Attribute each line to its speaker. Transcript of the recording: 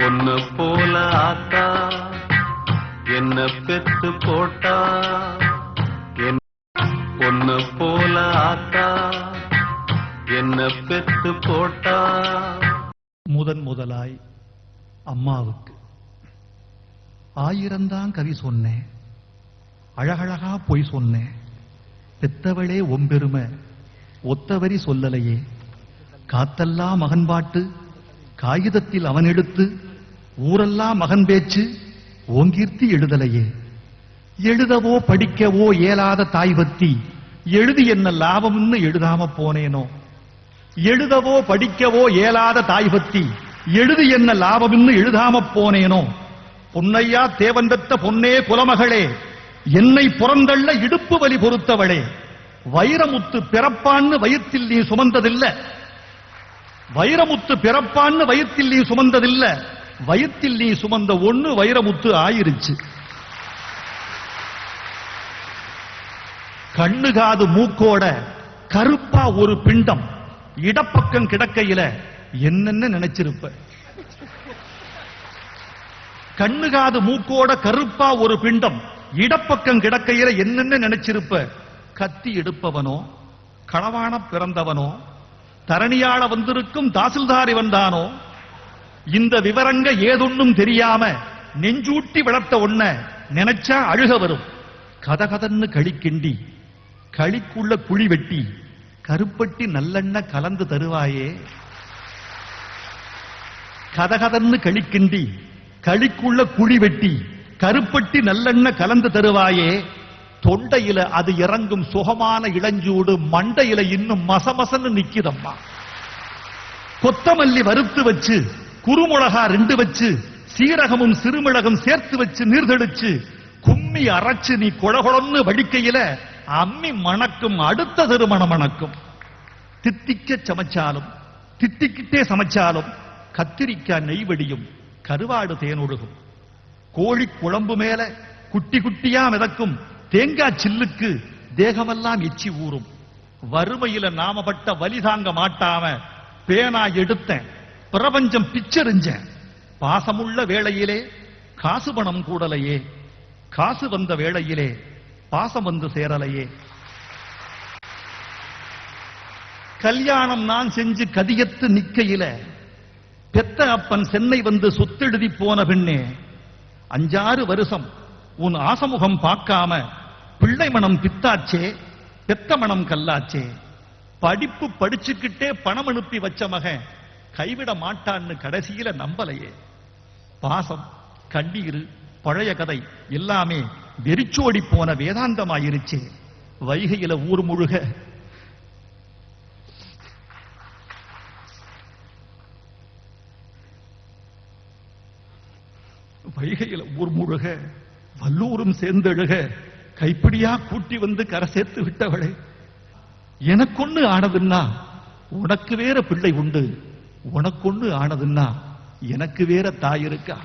Speaker 1: பொண்ணு போல ஆத்தா என்ன பெத்து போட்டா, பொண்ணு போல ஆத்தா என்ன பெத்து போட்டா.
Speaker 2: முதலாய் அம்மாவுக்கு 1000 கவி சொன்னேன், அழகழகா பொய் சொன்னேன். பெத்தவளே ஒம்பெருமை ஒத்தவரி சொல்லலையே. காத்தெல்லாம் மகன் பாட்டு காகிதத்தில் அவன் எடுத்து, ஊரெல்லாம் மகன் பேச்சு ஓங்கீர்த்தி எழுதலையே. எழுதவோ படிக்கவோ இயலாத தாய் பத்தி எழுதி என்ன லாபம்னு எழுதாம போனேனோ. எழுதவோ படிக்கவோ இயலாத தாய் பத்தி எழுதி என்ன லாபம்னு எழுதாம போனேனோ. பொன்னையா தேவன் பெத்த பொன்னே குலமகளே, என்னை புறந்தள்ள இடுப்பு வலி பொறுத்தவளே. வைரமுத்து பிறப்பான்னு வயிற்றில் நீ சுமந்ததில்ல, வைரமுத்து பிறப்பான்னு வயிற்றில் நீ சுமந்ததில்ல. வயிற்றில் நீ சுமந்த ஒண்ணு வைரமுத்து ஆயிருச்சு. கண்ணு காது மூக்கோட கருப்பா ஒரு பிண்டம் இடப்பக்கம் கிடக்கையில என்னென்ன நினைச்சிருப்ப. கண்ணு காது மூக்கோட கருப்பா ஒரு பிண்டம் இடப்பக்கம் கிடக்கையில என்னென்ன நினைச்சிருப்ப. கத்தி எடுப்பவனோ களவான பிறந்தவனோ தரணியாள வந்திருக்கும் தாசில்தாரி வந்தானோ. இந்த விவரங்க ஏதொன்னும் தெரியாம நெஞ்சூட்டி வளர்த்த ஒன்ன நினைச்சா அழுக வரும். கதகதன்னு களிக்கிண்டி களிக்குள்ள குழி வெட்டி கருப்பட்டி நல்லெண்ண கலந்து தருவாயே. கதகதன்னு களிக்கிண்டி களிக்குள்ள குழி வெட்டி கருப்பட்டி நல்லெண்ண கலந்து தருவாயே. தொண்டையில அது இறங்கும் சுகமான இளஞ்சூடு மண்டையில இன்னும் மசமசன்னு நிக்குதம்மா. கொத்தமல்லி வறுத்து வச்சு குறுமுளகா 2 வச்சு சீரகமும் சிறுமிளகும் சேர்த்து வச்சு நீர்தெளிச்சு கும்மி அரைச்சு நீ கொழகொழன்னு வடிக்கையில அம்மி மணக்கும், அடுத்த திருமணம் மணக்கும். தித்திக்க சமைச்சாலும் தித்திக்கிட்டே சமைச்சாலும் கத்திரிக்காய் நெய்வடியும், கருவாடு தேனொழுகும். கோழி குழம்பு மேல குட்டி குட்டியா மிதக்கும் தேங்காய் சில்லுக்கு தேகமெல்லாம் எச்சி ஊறும். வறுமையில நாமப்பட்ட வலி தாங்க மாட்டாம பேனா எடுத்தேன், பிரபஞ்சம் பிச்செறிஞ்சேன். பாசமுள்ள வேளையிலே காசு பணம் கூடலையே, காசு வந்த வேளையிலே பாசம் வந்து சேரலையே. கல்யாணம் நான் செஞ்சு கதியத்து நிக்கையில பெத்த அப்பன் சென்னை வந்து சொத்தெழுதி போன பெண்ணே. 5-6 வருஷம் உன் ஆசமுகம் பார்க்காம பிள்ளை மனம் பித்தாச்சே, பெத்த மனம் கல்லாச்சே. படிப்பு படிச்சுக்கிட்டே பணம் அனுப்பி வச்ச மகன் கைவிட மாட்டான்னு கடைசியில நம்பலையே. பாசம் கண்ணீர் பழைய கதை எல்லாமே வெறிச்சோடி போன வேதாந்தமாயிருச்சே. வைகையில ஊர் முழுக வைகையில ஊர் முழுக வல்லூரும் சேர்ந்தெழுக கைப்பிடியா கூட்டி வந்து கரை சேர்த்து விட்டவளே. எனக்கொன்னு ஆனதுன்னா உனக்கு வேற பிள்ளை உண்டு, உனக்கொன்னு ஆனதுன்னா எனக்கு வேற தாய் இருக்கா.